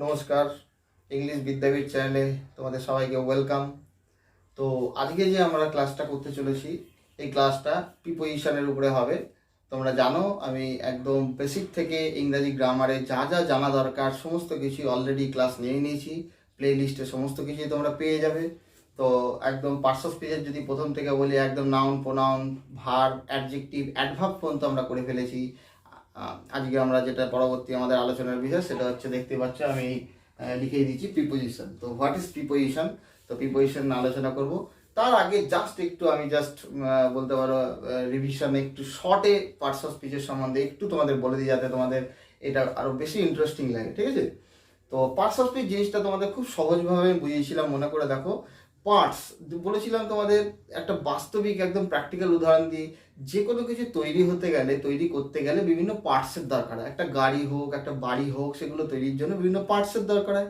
নমস্কার, ইংলিশ বিদ্যাপীঠ চ্যানেলে তোমাদের সবাইকে ওয়েলকাম। তো আজকে যে আমরা ক্লাসটা করতে চলেছি, এই ক্লাসটা প্রিপোজিশনের উপরে হবে। তোমরা জানো আমি একদম বেসিক থেকে ইংরাজি গ্রামারে যা যা জানা দরকার সমস্ত কিছু অলরেডি ক্লাস নিয়ে নিয়েছি। প্লে লিস্টে সমস্ত কিছুই তোমরা পেয়ে যাবে। তো একদম পার্টস অফ স্পিচের যদি প্রথম থেকে বলি, একদম noun, pronoun, verb, adjective, adverb পর্যন্ত আমরা করে ফেলেছি। আজকে আমরা যেটা পরবর্তী আমাদের আলোচনার বিষয় সেটা হচ্ছে, দেখতে পাচ্ছ আমি লিখে দিচ্ছি প্রিপোজিশন। তো হোয়াট ইজ প্রিপোজিশন? তো প্রিপোজিশন আলোচনা করব। তার আগে আমি বলতে পারো রিভিশনে একটু শর্টে পার্টস অফ স্পিচের সম্বন্ধে একটু তোমাদের বলে দিই, যাতে তোমাদের এটা আরও বেশি ইন্টারেস্টিং লাগে। ঠিক আছে? তো পার্টস অফ স্পিচ জিনিসটা তোমাদের খুব সহজভাবে বুঝিয়েছিলাম, মনে করে দেখো। পার্টস বলেছিলাম তোমাদের একটা বাস্তবিক একদম প্র্যাকটিক্যাল উদাহরণ দিয়ে, যে কোনো কিছু তৈরি করতে গেলে বিভিন্ন পার্টসের দরকার হয়। একটা গাড়ি হোক, একটা বাড়ি হোক, সেগুলো তৈরির জন্য বিভিন্ন পার্টসের দরকার হয়।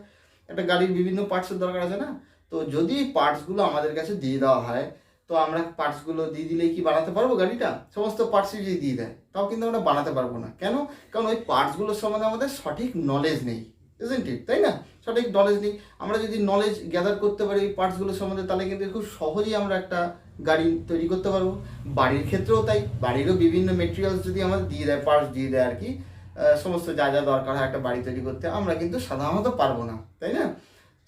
একটা গাড়ির বিভিন্ন পার্টসের দরকার আছে না? তো যদি এই পার্টসগুলো আমাদের কাছে দিয়ে দেওয়া হয়, তো আমরা পার্টসগুলো দিয়ে দিলেই কি বানাতে পারবো গাড়িটা? সমস্ত পার্টসই যদি দিয়ে দেয়, তাও কিন্তু আমরা বানাতে পারবো না। কেন? কারণ ওই পার্টসগুলোর সম্বন্ধে আমাদের সঠিক নলেজ নেই, ইজন্ট ইট? তাই না? সঠিক নলেজ নেই। আমরা যদি নলেজ গ্যাদার করতে পারি এই পার্টসগুলোর সম্বন্ধে, তাহলে কিন্তু খুব সহজেই আমরা একটা গাড়ি তৈরি করতে পারবো। বাড়ির ক্ষেত্রেও তাই, বাড়িরও বিভিন্ন মেটেরিয়ালস যদি আমাদের দিয়ে দেয়, পার্টস দিয়ে দেয় আর কি, সমস্ত যা যা দরকার হয় একটা বাড়ি তৈরি করতে, আমরা কিন্তু সাধারণত পারবো না, তাই না?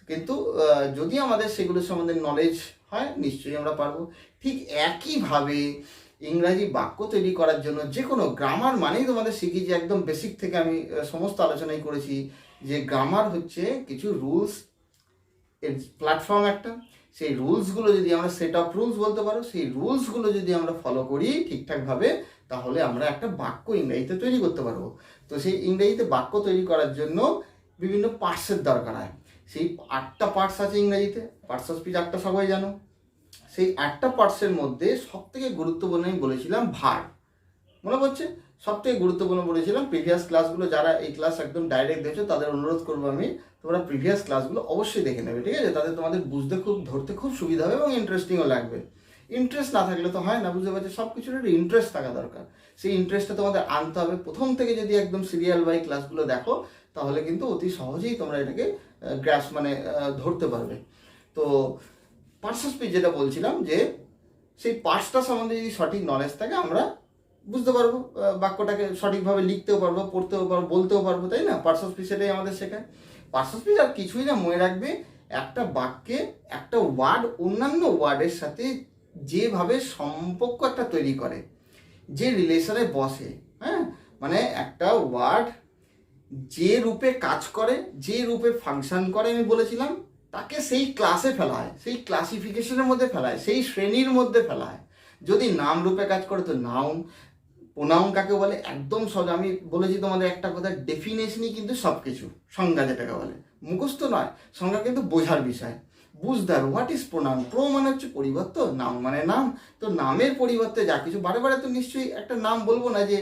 কিন্তু যদি আমাদের সেগুলোর সম্বন্ধে নলেজ হয়, নিশ্চয়ই আমরা পারবো। ঠিক একইভাবে ইংরাজি বাক্য তৈরি করার জন্য যে কোনো গ্রামার মানেই তোমাদের শিখিয়েছি, একদম বেসিক থেকে আমি সমস্ত আলোচনাই করেছি যে গ্রামার হচ্ছে কিছু রুলস এর প্ল্যাটফর্ম একটা। সেই রুলসগুলো যদি আমরা সেট অফ রুলস বলতে পারো, সেই রুলসগুলো যদি আমরা ফলো করি ঠিকঠাকভাবে, তাহলে আমরা একটা বাক্য ইংরেজিতে তৈরি করতে পারবো। তো সেই ইংরেজিতে বাক্য তৈরি করার জন্য বিভিন্ন পার্টসের দরকার হয়। সেই 8টা পার্টস আছে ইংরেজিতে, পার্টস অফ স্পিচ 8টা, সবাই জানো। সেই 8টা পার্টসের মধ্যে সবথেকে গুরুত্বপূর্ণ আমি বলেছিলাম ভার্ব। মনে পড়ছে? সবথেকে গুরুত্বপূর্ণ বলেছিলাম। প্রিভিয়াস ক্লাসগুলো যারা এই ক্লাস একদম ডাইরেক্ট দেখছো, তাদের অনুরোধ করবো আমি, তোমরা প্রিভিয়াস ক্লাসগুলো অবশ্যই দেখে নেবে। ঠিক আছে? তাতে তোমাদের ধরতে খুব সুবিধা হবে এবং ইন্টারেস্টিংও লাগবে। ইন্টারেস্ট না থাকলে তো হয় না, বুঝতে পারছো? সব কিছুর একটা ইন্টারেস্ট থাকা দরকার। সেই ইন্টারেস্টটা তোমাদের আনতে হবে। প্রথম থেকে যদি একদম সিরিয়াল বাই ক্লাসগুলো দেখো, তাহলে কিন্তু অতি সহজেই তোমরা এটাকে ধরতে পারবে। তো পার্টস অফ স্পিচ যেটা বলছিলাম, যে সেই পার্টসটা সম্বন্ধে যদি সঠিক নলেজ থাকে, আমরা বুঝতে পারবো, বাক্যটাকে সঠিকভাবে লিখতেও পারবো, পড়তেও পারবো, বলতেও পারবো, তাই না? পার্টস অফ স্পিচ সেটাই আমাদের শেখায়। পার্টস অফ স্পিচ আর কিছুই না, মনে রাখবে একটা বাক্যে একটা ওয়ার্ড অন্যান্য ওয়ার্ডের সাথে যেভাবে সম্পর্ক একটা তৈরি করে, যে রিলেশনে বসে, হ্যাঁ, মানে একটা ওয়ার্ড যে রূপে কাজ করে, যে রূপে ফাংশন করে, আমি বলেছিলাম, তাকে সেই ক্লাসে ফেলা হয়, সেই ক্লাসিফিকেশনের মধ্যে ফেলা হয়, সেই শ্রেণীর মধ্যে ফেলা হয়। যদি নাম রূপে কাজ করে তো নাউন। প্রোনাউন কাকে বলে? একদম সহজ, আমি বলেছি তোমাদের একটা কথা, ডেফিনেশনই কিন্তু সব কিছু। সংজ্ঞা যেটাকে বলে, মুখস্থ নয়, সংজ্ঞা কিন্তু বোঝার বিষয়, বুঝতে হবে। What is pronoun? প্রো মানে হচ্ছে পরিবর্তন, নাউন মানে নাম। তো নামের পরিবর্তে যা কিছু, বারে বারে তো নিশ্চয়ই একটা নাম বলবো না, যে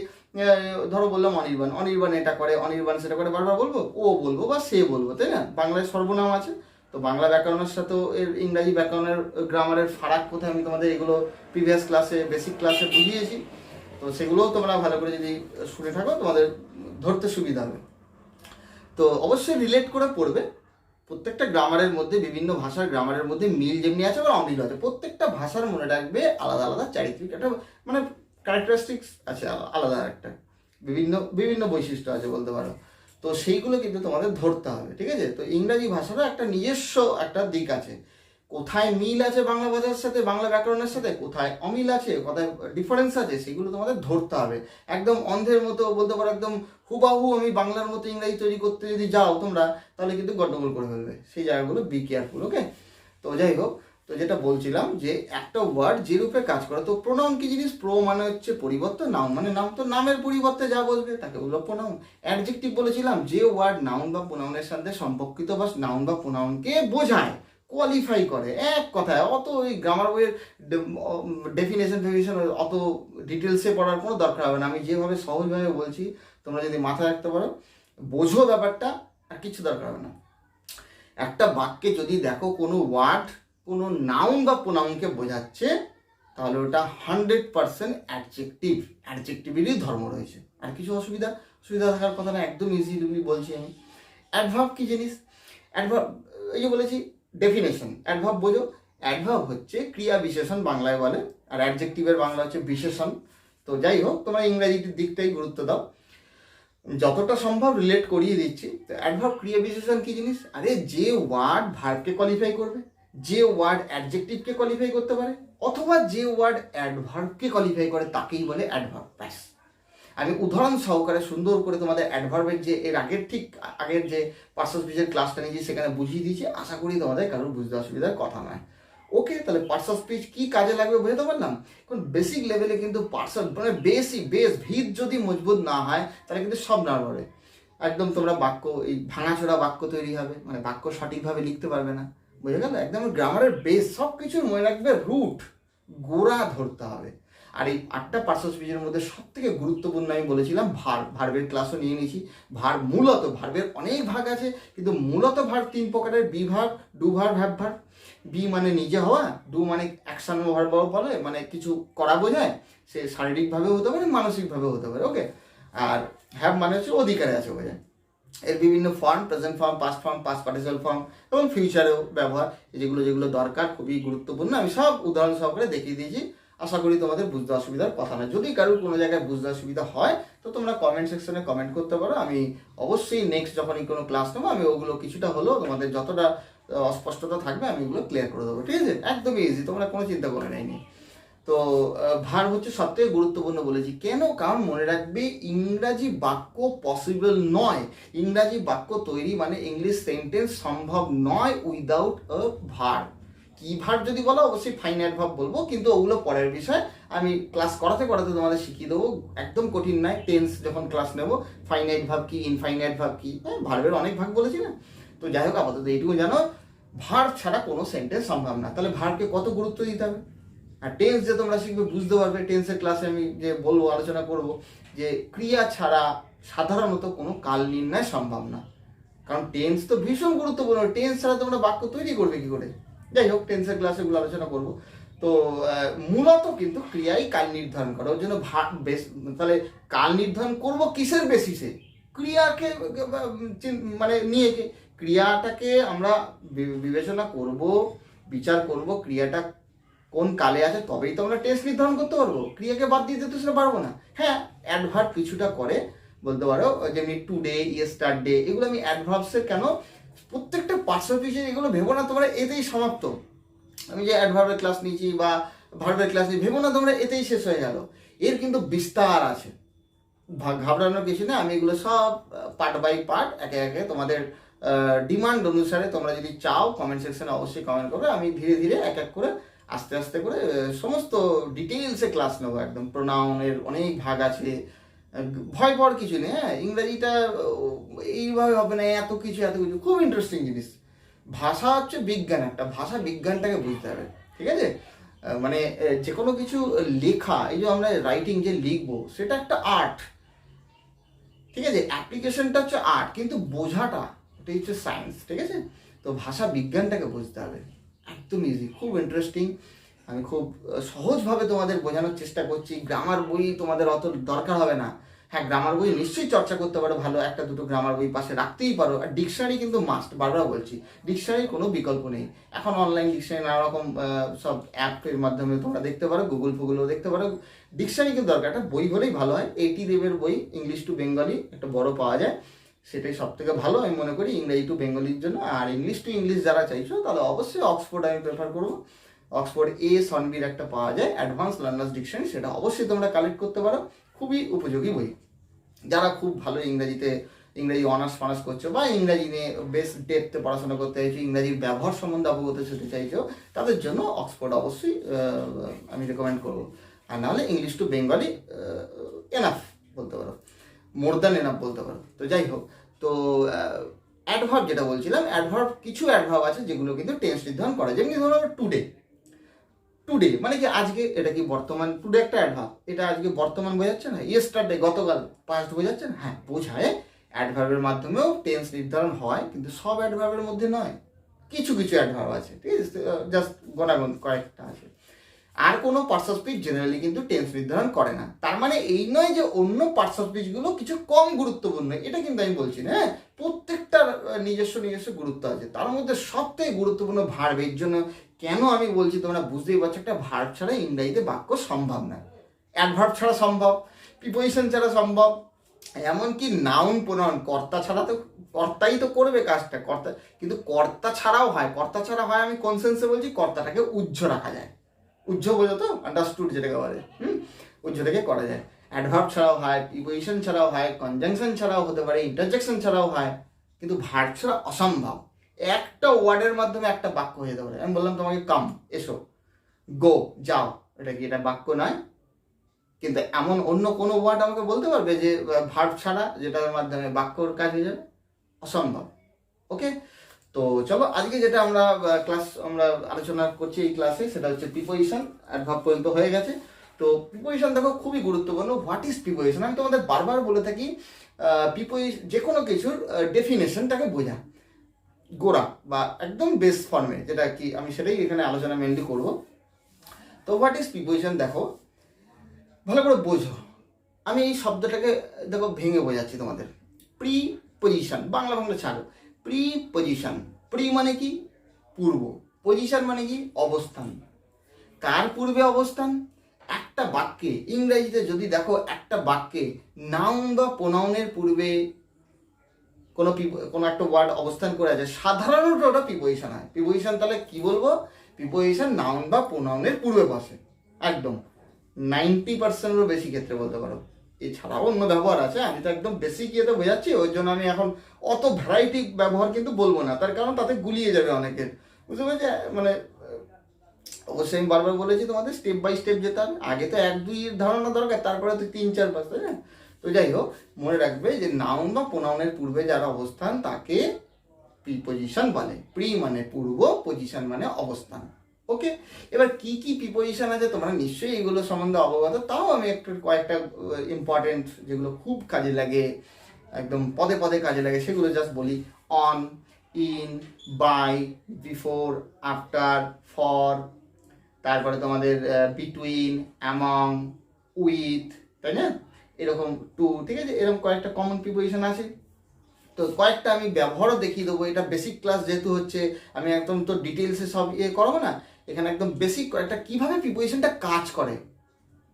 ধরো বললাম অনির্বাণ, অনির্বাণ এটা করে, অনির্বাণ সেটা করে, বারবার বলবো? ও বলবো বা সে বলবো, তাই না? বাংলায় সর্বনাম আছে। তো বাংলা ব্যাকরণের সাথেও এর ইংরাজি ব্যাকরণের গ্রামারের ফারাক কোথায়, আমি তোমাদের এগুলো প্রিভিয়াস ক্লাসে, বেসিক ক্লাসে বুঝিয়েছি। তো সেগুলোও তোমরা ভালো করে যদি শুনে থাকো, তোমাদের ধরতে সুবিধা হবে। তো অবশ্যই রিলেট করে পড়বে। প্রত্যেকটা গ্রামারের মধ্যে, বিভিন্ন ভাষার গ্রামারের মধ্যে মিল যেমনি আছে আবার অমিল আছে। প্রত্যেকটা ভাষার মনে রাখবে আলাদা আলাদা চারিত্রিক একটা মানে ক্যারেক্টারিস্টিক্স আছে, আলাদা একটা বিভিন্ন বিভিন্ন বৈশিষ্ট্য আছে বলতে পারো। তো সেইগুলো কিন্তু তোমাদের ধরতে হবে। ঠিক আছে? তো ইংরাজি ভাষারও একটা নিজস্ব একটা দিক আছে। কোথায় মিল আছে বাংলা ভাষার সাথে, বাংলা ব্যাকরণের সাথে, কোথায় অমিল আছে, কোথায় ডিফারেন্স আছে, সেগুলো তোমাদের ধরতে হবে। একদম অন্ধের মতো বলতে পারো, একদম হুবাহু আমি বাংলার মতো ইংরাজি তৈরি করতে যদি যাও তোমরা, তাহলে কিন্তু গন্ডগোল করে ফেলবে। সেই জায়গাগুলো বি কেয়ারফুল। ওকে? তো যাই হোক, তো যেটা বলছিলাম, যে একটা ওয়ার্ড যে রূপে কাজ করে, তো প্রোনাউন কি জিনিস? প্রো মানে হচ্ছে পরিবর্তন, নাউন মানে নাম। তো নামের পরিবর্তে যা বলবে তাকে বলবো প্রোনাউন। অ্যাডজেক্টিভ বলেছিলাম, যে ওয়ার্ড নাউন বা প্রোনাউনের সাথে সম্পর্কিত, বা নাউন বা প্রোনাউনকে বোঝায়, কোয়ালিফাই করে। এক কথায়, অত ওই গ্রামার বইয়ের ডেফিনেশন অত ডিটেলসে পড়ার কোনো দরকার হবে না। আমি যেভাবে সহজভাবে বলছি, তোমরা যদি মাথায় রাখতে পারো, বোঝো ব্যাপারটা, আর কিছু দরকার হবে না। একটা বাক্যে যদি দেখো কোনো ওয়ার্ড কোনো নাউন বা প্রোনাউনকে বোঝাচ্ছে, তাহলে ওটা 100% অ্যাডজেক্টিভেরই ধর্ম রয়েছে। আর কিছু অসুবিধা থাকার কথা না, একদম ইজিলি বলছি আমি। অ্যাডভার্ব কি জিনিস? অ্যাডভার্ব, এই যে বলেছি ডেফিনেশন, অ্যাডভার্ব বোঝো। অ্যাডভার্ব হচ্ছে ক্রিয়া বিশেষণ বাংলায় বলে, আর অ্যাডজেক্টিভের বাংলা হচ্ছে বিশেষণ। তো যাই হোক, তোমরা ইংরাজির দিকটাই গুরুত্ব দাও, যতটা সম্ভব রিলেট করিয়ে দিচ্ছি। তো অ্যাডভার্ব ক্রিয়া বিশেষণ কি জিনিস? আরে যে ওয়ার্ড ভার্বকে কোয়ালিফাই করবে, যে ওয়ার্ড অ্যাডজেক্টিভকে কোয়ালিফাই করতে পারে, অথবা যে ওয়ার্ড অ্যাডভার্বকে কোয়ালিফাই করে তাকেই বলে অ্যাডভার্ব। ব্যাস, আমি উদাহরণ সহকারে সুন্দর করে তোমাদের অ্যাডভার্বের যে এর আগের ঠিক আগের যে পার্সন স্পিচের ক্লাসটা নিয়েছি সেখানে বুঝিয়ে দিয়েছি। আশা করি তোমাদের কারোর বুঝতে অসুবিধার কথা নয়। ওকে, তাহলে পার্টস অফ স্পিচ কী কাজে লাগবে বুঝতে পারলাম। কারণ বেসিক লেভেলে কিন্তু পার্টস মানে বেস ভিত যদি মজবুত না হয় তাহলে কিন্তু সব নড়বড়ে। একদম তোমরা বাক্য এই ভাঙাচোরা বাক্য তৈরি হবে, মানে বাক্য সঠিকভাবে লিখতে পারবে না, বুঝে গেল? একদম গ্রামারের বেস সব কিছুর মনে রাখবে, রুট গোড়া ধরতে হবে। আর এই 8টা পার্টস অফ স্পিচের মধ্যে সব থেকে গুরুত্বপূর্ণ আমি বলেছিলাম ভার্বের ক্লাসও নিয়ে নিয়েছি। মূলত ভার্বের অনেক ভাগ আছে, কিন্তু মূলত ভার্ব 3 প্রকারের: be verb, do verb, have verb. Be মানে নিজে হওয়া, ডু মানে অ্যাকশন ভার্ব বলে, মানে কিছু করা বোঝায়, সে শারীরিকভাবেও হতে পারে মানসিকভাবেও হতে পারে। ওকে, আর হ্যাভ মানে হচ্ছে অধিকারে আছে বোঝায়। এর বিভিন্ন form: present form, past form, past participle form এবং ফিউচারেও ব্যবহার। যেগুলো দরকার, খুবই গুরুত্বপূর্ণ, আমি সব উদাহরণ সহকারে দেখিয়ে দিয়েছি। আশা করি তোমাদের বুঝতে অসুবিধার কথা না। যদি কারোর কোনো জায়গায় বুঝতে অসুবিধা হয় তো তোমরা কমেন্ট সেকশনে কমেন্ট করতে পারো। আমি অবশ্যই নেক্সট যখনই কোনো ক্লাস নেবো আমি ওগুলো কিছুটা হলেও তোমাদের যতটা অস্পষ্টতা থাকবে আমি ওগুলো ক্লিয়ার করে দেবো। ঠিক আছে, একদমই ইজি, তোমরা কোনো চিন্তা করে নেয়নি। তো ভার্ব হচ্ছে সব থেকে গুরুত্বপূর্ণ বলেছি কেন? কারণ মনে রাখবে, ইংরাজি বাক্য পসিবল নয়, ইংরাজি বাক্য তৈরি মানে ইংলিশ সেন্টেন্স সম্ভব নয় উইদাউট আ ভার্ব। কি ভার্ব যদি বলো অবশ্যই ফাইনাইট ভার্ব বলবো, কিন্তু ওগুলো পরের বিষয়, আমি ক্লাস করাতে তোমাদের শিখিয়ে দেবো, একদম কঠিন নয়। টেন্স যখন ক্লাস নেবো, ফাইনাইট ভার্ব কি, ইনফাইনাইট ভার্ব কি, ভার্বের অনেক ভাগ বলেছি না। তো যাই হোক, আপাতত এইটুকু জানো, ভার্ব ছাড়া কোনো সেন্টেন্স সম্ভব না। তাহলে ভার্বকে কত গুরুত্ব দিতে হবে। আর টেন্স যে তোমরা শিখবে বুঝতে পারবে, টেন্সের ক্লাসে আমি যে বলবো, আলোচনা করব যে ক্রিয়া ছাড়া সাধারণত কোনো কাল নির্ণয় সম্ভব না। কারণ টেন্স তো ভীষণ গুরুত্বপূর্ণ, টেন্স ছাড়া তোমরা বাক্য তৈরি করবে কি করে? যাই হোক, টেন্সের ক্লাসে এগুলো আলোচনা করবো। তো মূলত কিন্তু ক্রিয়াই কাল নির্ধারণ করে, ওর জন্য তাহলে কাল নির্ধারণ করব কিসের বেসিসে? ক্রিয়াকে মানে নিয়ে, ক্রিয়াটাকে আমরা বিবেচনা করব, বিচার করব, ক্রিয়াটা কোন কালে আছে, তবেই তো আমরা টেন্স নির্ধারণ করতে পারবো। ক্রিয়াকে বাদ দিতে তো সেটা পারবো না। হ্যাঁ, অ্যাডভার্ব কিছুটা করে, বলতে পারো যেমনি টুডে, ইয়েস্টারডে, এগুলো আমি অ্যাডভার্বসের কেন প্রত্যেকটা পার্টস অফ স্পিচে এগুলো ভেবো না তোমরা এতেই সমাপ্ত। আমি যে অ্যাডভার্বের ক্লাস নিয়েছি বা ভার্বের ক্লাস নিয়েছি, ভেবো না তোমরা এতেই শেষ হয়ে গেল। এর কিন্তু বিস্তার আছে, ঘাবড়ানোর কিছু না। আমি এগুলো সব পার্ট বাই পার্ট একে একে তোমাদের ডিমান্ড অনুসারে, তোমরা যদি চাও কমেন্ট সেকশনে অবশ্যই কমেন্ট করবে, আমি ধীরে ধীরে এক এক করে আস্তে আস্তে করে সমস্ত ডিটেলসে ক্লাস নেবো। একদম প্রোনাউনের অনেক ভাগ আছে, ভয় পাওয়ার কিছু নেই। হ্যাঁ, ইংরাজিটা এইভাবে হবে না, এত কিছু খুব ইন্টারেস্টিং জিনিস। ভাষা হচ্ছে বিজ্ঞান, একটা ভাষা বিজ্ঞানটাকে বুঝতে হবে। ঠিক আছে, মানে যে কোনো কিছু লেখা, এই যে আমরা রাইটিং যে লিখবো সেটা একটা আর্ট। ঠিক আছে, অ্যাপ্লিকেশনটা হচ্ছে আর্ট, কিন্তু বোঝাটা ওটাই হচ্ছে সায়েন্স। ঠিক আছে, তো ভাষা বিজ্ঞানটাকে বুঝতে হবে। একদম ইজি, খুব ইন্টারেস্টিং। আমি খুব সহজভাবে তোমাদের বোঝানোর চেষ্টা করছি। গ্রামার বই তোমাদের অত দরকার হবে না। হ্যাঁ, গ্রামার বই নিশ্চয়ই চর্চা করতে পারো, ভালো একটা দুটো গ্রামার বই পাশে রাখতেই পারো। আর ডিকশনারি কিন্তু মাস্ট, বারবার বলছি, ডিকশনারির কোনো বিকল্প নেই। এখন অনলাইন ডিকশনারি নানা রকম সব অ্যাপের মাধ্যমে তোমরা দেখতে পারো, গুগলও দেখতে পারো। ডিকশনারি কিন্তু দরকার, একটা বই হলেই ভালো হয়। 80 দেবের বই, ইংলিশ টু বেঙ্গলি একটা বড় পাওয়া যায়, সেটাই সব থেকে ভালো আমি মনে করি ইংরেজি টু বেঙ্গলির জন্য। আর ইংলিশ টু ইংলিশ যারা চাইছো তাহলে অবশ্যই অক্সফোর্ড আমি প্রেফার করবো। অক্সফোর্ড সনবির একটা পাওয়া যায় অ্যাডভান্স লার্নার্স ডিকশনারি, সেটা অবশ্যই তোমরা কালেক্ট করতে পারো। খুবই উপযোগী বই, যারা খুব ভালো ইংরাজি অনার্স ফানার্স করছো বা ইংরাজি নিয়ে বেশ ডেপথে পড়াশোনা করতে চাইছো, ইংরাজির ব্যবহার সম্বন্ধে অবগত হতে চাইছো, তাদের জন্য অক্সফোর্ড অবশ্যই আমি রেকমেন্ড করবো। আর নাহলে ইংলিশ টু বেঙ্গলি এনাফ বলতে পারো, মোর দ্যান এনাফ বলতে পারো। তো যাই হোক, তো অ্যাডভার্ব যেটা বলছিলাম, কিছু অ্যাডভার্ব আছে যেগুলো কিন্তু টেন্স নির্ধারণ করে। যেমনি ধরো টুডে মানে কি আজকে, এটা কি বর্তমান? টুডে একটা অ্যাডভার্ব, এটা আজকে বর্তমান বোঝাচ্ছে না। ইয়েস্টারডে গতকাল, পাস্ট বোঝাচ্ছে না। হ্যাঁ, বোঝায়, অ্যাডভার্বের মাধ্যমেও টেন্স নির্ধারণ হয়, কিন্তু সব অ্যাডভার্বের মধ্যে নয়, কিছু অ্যাডভার্ব আছে। ঠিক আছে, জাস্ট গোনাগুন কয়েকটা আছে। আর কোনো পার্টস অফ স্পিচ জেনারেলি কিন্তু টেন্স নির্ধারণ করে না। তার মানে এই নয় যে অন্য পার্টস অফ স্পিচগুলো কিছু কম গুরুত্বপূর্ণ, এটা কিন্তু আমি বলছি না। হ্যাঁ, প্রত্যেকটার নিজস্ব গুরুত্ব আছে। তার মধ্যে সবথেকে গুরুত্বপূর্ণ ভার্ব। এর জন্য কেন আমি বলছি তোমরা বুঝতেই পারছো, একটা ভার্ব ছাড়া ইংরেজিতে বাক্য সম্ভব না। অ্যাডভার্ব ছাড়া সম্ভব, প্রিপোজিশন ছাড়া সম্ভব, এমনকি নাউন প্রোনাউন, কর্তা ছাড়া তো, কর্তাই তো করবে কাজটা, কর্তা, কিন্তু কর্তা ছাড়াও হয়। কর্তা ছাড়া হয়, আমি কোন সেন্সে বলছি, কর্তাটাকে উজ্জ্ব রাখা যায়। উজ্জ্ব বোঝো তো, আন্ডারস্টুড যেটাকে বলে, উজ্জ্বটাকে করা যায়। অ্যাডভার্ব ছাড়াও হয়, প্রিপোজিশন ছাড়াও হয়, কনজাংশন ছাড়াও হতে পারে, ইন্টারজেকশন ছাড়াও হয়, কিন্তু ভার্ব ছাড়া অসম্ভব। একটা ওয়ার্ডের মাধ্যমে একটা বাক্য হয়ে যেতে পারে। আমি বললাম তোমাকে কাম, এসো, গো, যাও, এটা কি এটা বাক্য নয়? কিন্তু এমন অন্য কোনো ওয়ার্ড আমাকে বলতে পারবে যে ভার্ব ছাড়া যেটার মাধ্যমে বাক্যর কাজ হয়ে যাবে? অসম্ভব। ওকে, তো চলো আজকে যেটা আমরা আমরা আলোচনা করছি এই ক্লাসে, সেটা হচ্ছে প্রিপোজিশন। অ্যাডভার্ব পর্যন্ত হয়ে গেছে। তো প্রিপোজিশন দেখো খুবই গুরুত্বপূর্ণ। What is preposition? আমি তোমাদের বারবার বলে থাকি, যে কোনো কিছুর ডেফিনেশনটাকে বোঝা, গোড়া বা একদম বেস ফর্মে, যেটা কি আমি সেটাই এখানে আলোচনা মেনলি করব। তো হোয়াট ইজ প্রিপোজিশন দেখো, ভালো করে বোঝো। আমি এই শব্দটাকে দেখো ভেঙে বোঝাচ্ছি তোমাদের। প্রিপোজিশন, বাংলা ছাড়ো। প্রিপোজিশন, প্রি মানে কি? পূর্ব। পজিশন মানে কি? অবস্থান। কার পূর্বে অবস্থান? একটা বাক্যে, ইংরেজিতে যদি দেখো একটা বাক্যে নাউন বা প্রোনাউনের পূর্বে কোনো একটা ওয়ার্ড অবস্থান করে আছে, সাধারণত ওটা প্রিপোজিশন হয়। প্রিপোজিশন তাহলে কি বলবো? প্রিপোজিশন নাউন বা প্রোনাউনের পূর্বে বসে, একদম 90%-এরও বেশি ক্ষেত্রে বলতে পারো। এছাড়াও অন্য ব্যবহার আছে, আমি তো একদম বেসিক ইয়েতে বোঝাচ্ছি, ওই জন্য আমি এখন অত ভ্যারাইটি ব্যবহার কিন্তু বলবো না, তার কারণ তাতে গুলিয়ে যাবে অনেকের, বুঝতে পেরেছি? মানে অবশ্যই আমি বারবার বলেছি তোমাদের স্টেপ বাই স্টেপ যেতে হবে। আগে তো 1-2 ধারণা দরকার, তারপরে তো 3-4-5, তাই না? তো যাই হোক, মনে রাখবে যে নাউন বা প্রোনাউনের পূর্বে যার অবস্থান তাকে প্রিপোজিশন বলে। প্রি মানে পূর্ব, পজিশন মানে অবস্থান। ওকে, এবার কি কি প্রিপোজিশন আছে তোমরা নিশ্চয়ই এগুলো সম্বন্ধে অবগত, তাও আমি একটু কয়েকটা ইম্পর্টেন্ট যেগুলো খুব কাজে লাগে, একদম পদে পদে কাজে লাগে, সেগুলো জাস্ট বলি। On, in, by, before, after, for, তারপরে তোমাদের বিটুইন, অ্যামং, উইথ, তাই না? এরকম টু, ঠিক আছে? এরকম কয়েকটা কমন প্রিপোজিশন আছে। তো কয়েকটা আমি ব্যবহারও দেখিয়ে দেবো। এটা বেসিক ক্লাস যেহেতু হচ্ছে, আমি একদম তো ডিটেলসে সব করবো না, এখানে একদম বেসিক কয়েকটা কীভাবে প্রিপোজিশনটা কাজ করে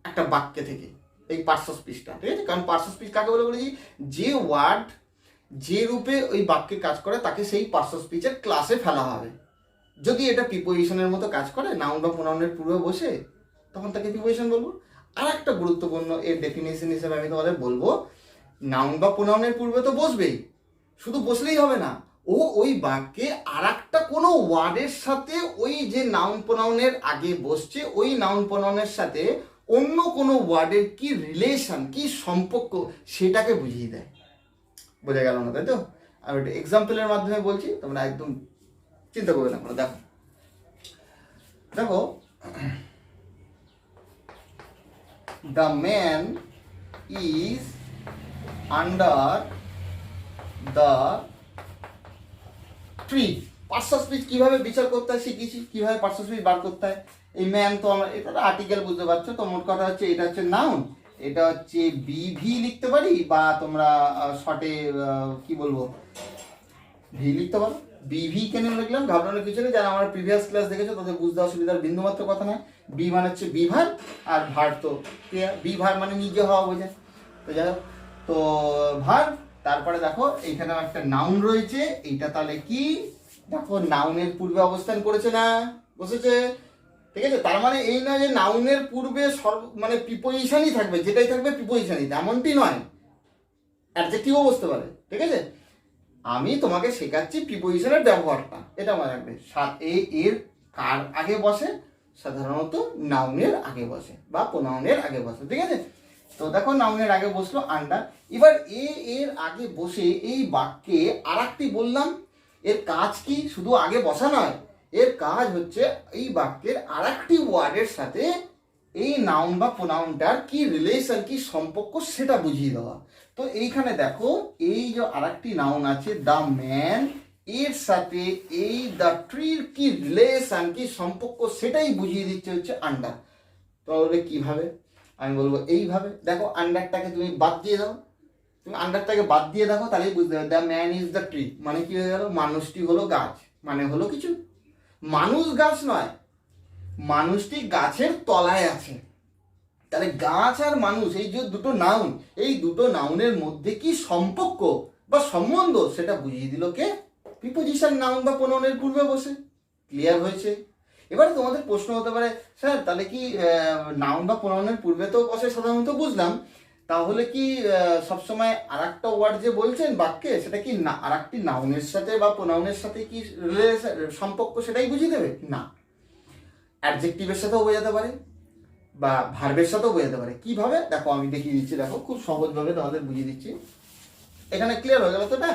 একটা বাক্যে থেকে, এই পার্টস অফ স্পিচটা, ঠিক আছে? কারণ পার্টস অফ স্পিচ কাকে বলে বলেছি? যে ওয়ার্ড যে রূপে ওই বাক্যে কাজ করে তাকে সেই পার্টস অফ স্পিচের ক্লাসে ফেলা হবে। যদি এটা প্রিপোজিশনের মতো কাজ করে, নাউন বা প্রোনাউনের পূর্বে বসে, তখন তাকে প্রিপোজিশন বলবো। আর একটা গুরুত্বপূর্ণ এর ডেফিনেশন হিসেবে আমি তোমাদের বলবো, নাউন বা প্রোনাউনের পূর্বে তো বসবেই, শুধু বসলেই হবে না, ও ওই বাক্যে আর একটা কোনো ওয়ার্ডের সাথে, ওই যে নাউন প্রোনাউনের আগে বসছে ওই নাউন প্রোনাউনের সাথে অন্য কোনো ওয়ার্ডের কি রিলেশন, কি সম্পর্ক, সেটাকে বুঝিয়ে দেয়। বোঝা গেল না, তাই তো? আমি একটা এক্সাম্পলের মাধ্যমে বলছি, তোমরা একদম চিন্তা করবে না। দেখো দেখো, the man is under the tree. Parts of speech কিভাবে বিচার করতে হয় শিখেছি, কিভাবে পার্টস অফ স্পিচ বার করতে হয়। এই ম্যান তো আমরা, এটা আর্টিকেল, বুঝতে পারছো তো? মোট কথা হচ্ছে এটা হচ্ছে নাউন, এটা হচ্ছে বিভি লিখতে পারি, বা তোমরা শর্টে কি বলবো, ভি লিখতে পারো। বিভি কেন লিখলাম ঘাবড়ানোর কিছু নেই, যারা আমার প্রিভিয়াস ক্লাস দেখেছো তাদের বুঝতে অসুবিধার বিন্দুমাত্র কথা নয়। বি মানে হচ্ছে বিভার, আর ভার তো ক্লিয়ার, বিভার মানে নিজে হওয়া বোঝায়। তো যাই হোক, তো ভার, তারপরে দেখো এইখানে একটা নাউন রয়েছে, এইটা তাহলে কি? দেখো নাউনের পূর্বে অবস্থান করেছে না, বসেছে, ঠিক আছে? তার মানে এই নয় যে নাউনের পূর্বে মানে প্রিপোজিশনই থাকবে, যেটাই থাকবে প্রিপোজিশনই, এমনটি নয়, অ্যাডজেক্টিভও বসতে পারে, ঠিক আছে? আমি তোমাকে শেখাচ্ছি প্রিপোজিশনের ব্যবহারটা, এটা মনে রাখবে। এর কার আগে বসে? সাধারণত নাউনের আগে বসে বা প্রোনাউনের আগে বসে, ঠিক আছে? তো দেখো নাউনের আগে বসলো আন্ডার। এবার এর আগে বসে এই বাক্যে আর একটি বললাম, এর কাজ কি? শুধু আগে বসা নয়, এর কাজ হচ্ছে এই বাক্যের আর একটি ওয়ার্ডের সাথে এই নাউন বা প্রোনাউনটার কি রিলেশন, কি সম্পর্ক, সেটা বুঝিয়ে দেওয়া। তো এইখানে দেখো, এই যে আরেকটি নাউন আছে দ্য ম্যান, এর সাথে এই দ্য ট্রির কি রিলেশন, কি সম্পর্ক, সেটাই বুঝিয়ে দিচ্ছে হচ্ছে আন্ডার। তোমরা বলবে কীভাবে? আমি বলবো এইভাবে। দেখো আন্ডারটাকে তুমি বাদ দিয়ে দাও, তুমি আন্ডারটাকে বাদ দিয়ে দেখো, তাহলেই বুঝতে পারবে the man is the tree মানে কি হয়ে গেল? মানুষটি হলো গাছ, মানে হলো কিছু। মানুষ গাছ নয়, মানুষটি গাছের তলায় আছে। তাহলে গাছ আর মানুষ এই যে দুটো নাউন, এই দুটো নাউনের মধ্যে কি সম্পর্ক বা সম্বন্ধ সেটা বুঝিয়ে দিল কে? প্রিপোজিশন নাউন বা প্রোনাউনের পূর্বে বসে। ক্লিয়ার হয়েছে? এবারে তোমাদের প্রশ্ন হতে পারে, স্যার তাহলে কি নাউন বা প্রোনাউনের পূর্বে তো বসে সাধারণত বুঝলাম, তাহলে কি সবসময় আর একটা ওয়ার্ড যে বলছেন বাক্যে সেটা কি আর একটি নাউনের সাথে বা প্রোনাউনের সাথে কি সম্পর্ক সেটাই বুঝিয়ে দেবে? না, অ্যাডজেক্টিভের সাথেও বোঝাতে পারে বা ভার্বের সাথেও বোঝাতে পারে। কিভাবে? দেখো আমি দেখিয়ে দিচ্ছি, দেখো খুব সহজভাবে তোমাদের বুঝিয়ে দিচ্ছি। এখানে ক্লিয়ার হয়ে গেল তো? না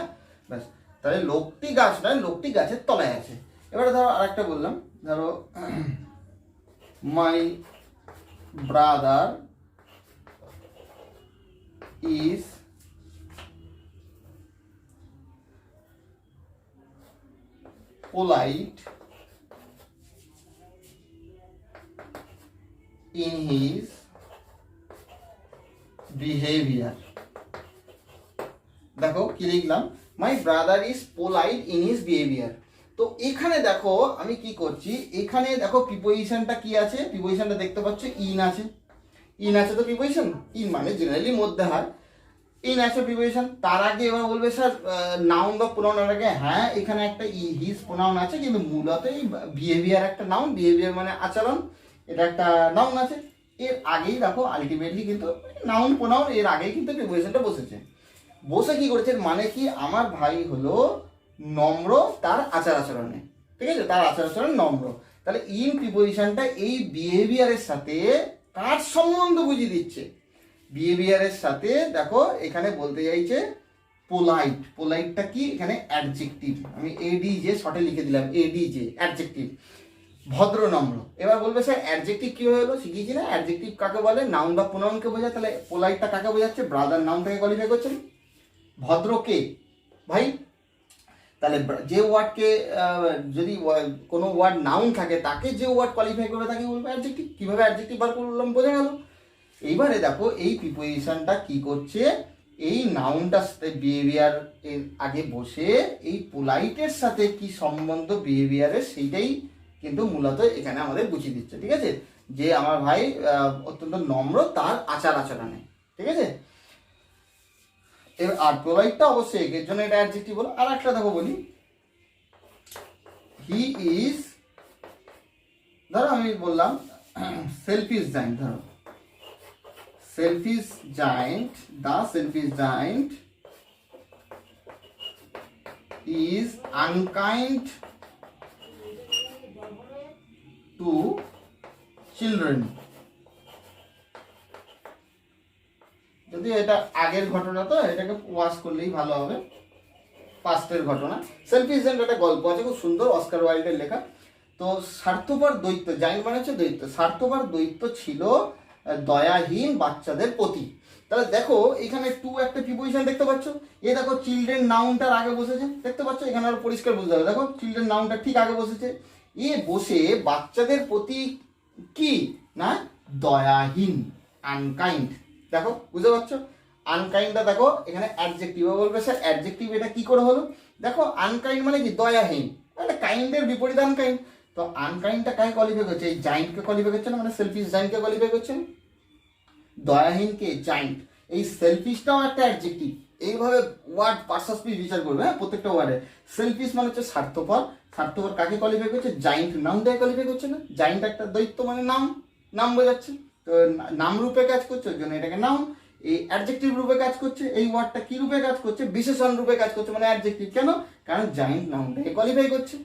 ব্যাস, তাহলে লোকটি গাছ নয়, লোকটি গাছের তলায় আছে। এবারে ধরো আরেকটা বললাম, ধরো my brother is polite in his behavior। দেখো কি লিখলাম, my brother is polite in his behaviour. তো এখানে দেখো আমি কি করছি, এখানে দেখো প্রিপোজিশনটা কি আছে, প্রিপোজিশনটা দেখতে পাচ্ছ ইন আছে, ইন আছে তো প্রিপোজিশন, ইন মানে জেনারেলি মধ্যে হয়, ইন আছে প্রিপোজিশন। তার আগে এবার বলবে স্যার নাউন বা প্রোনাউনের আগে, হ্যাঁ এখানে একটা হিজ প্রোনাউন আছে, কিন্তু মূলত এই বিহেভিয়ার একটা নাউন, বিহেভিয়ার মানে আচরণ, এটা একটা নাউন আছে। এর আগেই দেখো আলটিমেটলি কিন্তু নাউন প্রোনাউন এর আগেই কিন্তু প্রিপোজিশনটা বসেছে। বসে কি করেছে, মানে কি আমার ভাই হলো নম্র তার আচার আচরণে, ঠিক আছে, তার আচার আচরণ নম্র। তাহলে ইন প্রিপোজিশনটা এই বিহেভিয়ারের সাথে কার সম্বন্ধ বুঝিয়ে দিচ্ছে? বিহেভিয়ারের সাথে। দেখো এখানে বলতে চাইছে পোলাইট, পোলাইটটা কি এখানে অ্যাডজেক্টিভ, আমি এডিজে শর্টে লিখে দিলাম, এডিজে অ্যাডজেক্টিভ, ভদ্র নম্র। এবার বলবে স্যার অ্যাডজেক্টিভ কি হলো, শিখিয়েছি না অ্যাডজেক্টিভ কাকে বলে, নাউন বা প্রোনাউনকে বোঝায়। তাহলে পোলাইটটা কাকে বোঝাচ্ছে? ব্রাদার নাউনটাকে কোয়ালিফাই করছেন। ভদ্র কে ভাই? তাহলে যে ওয়ার্ডকে যদি কোনো ওয়ার্ড নাউন থাকে তাকে যে ওয়ার্ড কোয়ালিফাই করবে তাকে বলবে অ্যাডজেক্টিভ। কিভাবে অ্যাডজেক্টিভ বার করলাম বোঝা গেল? এইবারে দেখো এই প্রিপোজিশনটা কি করছে, এই নাউনটার সাথে বিহেভিয়ার এর আগে বসে এই পোলাইটের সাথে কি সম্বন্ধ বিহেভিয়ারের সেইটাই কিন্তু মূলত এখানে আমাদের বুঝিয়ে দিচ্ছে। ঠিক আছে, যে আমার ভাই অত্যন্ত নম্র তার আচার আচরণে, ঠিক আছে। এর আর পোলাইটটা অবশ্যই এর জন্য এটা অ্যাডজেক্টিভ হলো। আর একটা দেখো বলি, হি ইজ, ধরো আমি বললাম সেলফিশ জায়েন্ট, ধরো selfish giant, the selfish giant is unkind to children. যদি এটা আগের ঘটনা তো এটাকে ওয়াশ করলেই ভালো হবে, পাস্টের ঘটনা। সেলফিশ জায়েন্ট একটা গল্প আছে খুব সুন্দর, অস্কার ওয়াইল্ডের লেখা। তো স্বার্থপর দৈত্য, জায়েন্ট মানে হচ্ছে দৈত্য, স্বার্থপর দৈত্য ছিল দয়াহীন বাচ্চাদের প্রতি। তাহলে দেখো এখানে টু একটা প্রিপোজিশন দেখতে পাচ্ছ, এ দেখো চিলড্রেন নাউনটার আগে বসেছে, দেখতে পাচ্ছ এখানে আরো পরিষ্কার বুঝতে হবে। দেখো চিলড্রেন নাউনটা ঠিক আগে বসেছে, এ বসে বাচ্চাদের প্রতি কি না দয়াহীন, আনকাইন্ড। দেখো বুঝতে পারছো, আনকাইন্ডটা দেখো এখানে অ্যাডজেক্টিভ বলবে স্যার অ্যাডজেক্টিভ এটা কি করে হলো? দেখো আনকাইন্ড মানে কি দয়াহীন, মানে কাইন্ডের বিপরীত আনকাইন্ড। তো আনকাইন্ডটা কাকে কোয়ালিফাই করছে? এই জায়েন্টকে কোয়ালিফাই করছে না, মানে সেলফিশ জায়েন্টকে কোয়ালিফাই করছে। দয়াহীনকে জায়েন্ট, এই সেলফিশটাও একটা অ্যাডজেক্টিভ। এইভাবে ওয়ার্ড পার্টস অফ স্পিচ বিচার করবে, হ্যাঁ প্রত্যেকটা ওয়ার্ডে। সেলফিশ মানে হচ্ছে স্বার্থপর, স্বার্থপর কাকে কোয়ালিফাই করছে? জায়েন্ট নাউনটাকে কোয়ালিফাই করছে না, জায়েন্ট একটা দৈত্য মানে নাম, নাম বোঝাচ্ছে। তো নাম রূপে কাজ করছে ওই জন্য এটাকে নাউন। এই অ্যাডজেক্টিভ রূপে কাজ করছে, এই ওয়ার্ডটা কি রূপে কাজ করছে? বিশেষণ রূপে কাজ করছে, মানে অ্যাডজেক্টিভ। কেন? কারণ জায়েন্ট নাউনটাকে কোয়ালিফাই করছে।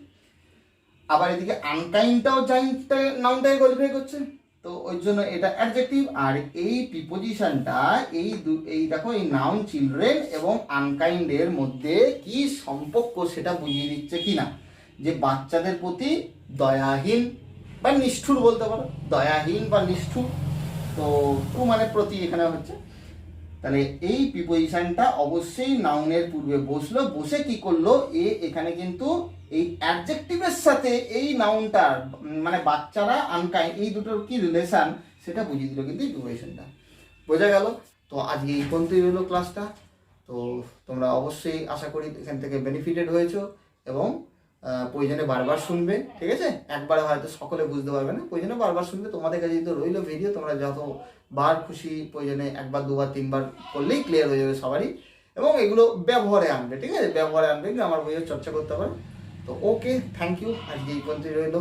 আবার এদিকে আনকাইন্ডটাও জায়েন্টটা নাউনটাকে কোয়ালিফাই করছে, তো ওই জন্য এটা অ্যাডজেক্টিভ। আর এই প্রিপোজিশনটা এই দেখো এই নাউন চিলড্রেন এবং আনকাইন্ডের মধ্যে কি সম্পর্ক সেটা বুঝিয়ে দিচ্ছে কিনা, যে বাচ্চাদের প্রতি দয়াহীন বা নিষ্ঠুর বলতে পারো, দয়াহীন বা নিষ্ঠুর। তো টু মানে প্রতি এখানে হচ্ছে। তাহলে এই প্রিপোজিশনটা অবশ্যই নাউনের পূর্বে বসলো, বসে কি করলো, এখানে কিন্তু এই অ্যাডজেক্টিভের সাথে এই নাউনটার মানে বাচ্চারা আনকাইন্ড এই দুটোর কি রিলেশন সেটা বুঝিয়ে দিল কিন্তু এই প্রিপোজিশনটা। বোঝা গেল? তো আজকে এই পর্যন্তই রইল ক্লাসটা। তো তোমরা অবশ্যই আশা করি এখান থেকে বেনিফিটেড হয়েছো এবং প্রয়োজনে বারবার শুনবে, ঠিক আছে? একবারে হয়তো সকলে বুঝতে পারবে না, প্রয়োজনে বারবার শুনবে। তোমাদের কাছে তো রইলো ভিডিও, তোমরা যতবার খুশি প্রয়োজনে একবার দুবার তিনবার করলেই ক্লিয়ার হয়ে যাবে সবারই, এবং এগুলো ব্যবহারে আনবে, ঠিক আছে? ব্যবহারে আনবে, গ্রামার বইয়ের চর্চা করতে পারো। তো ওকে, থ্যাংক ইউ, আজকে এই পর্যন্তই রইলো।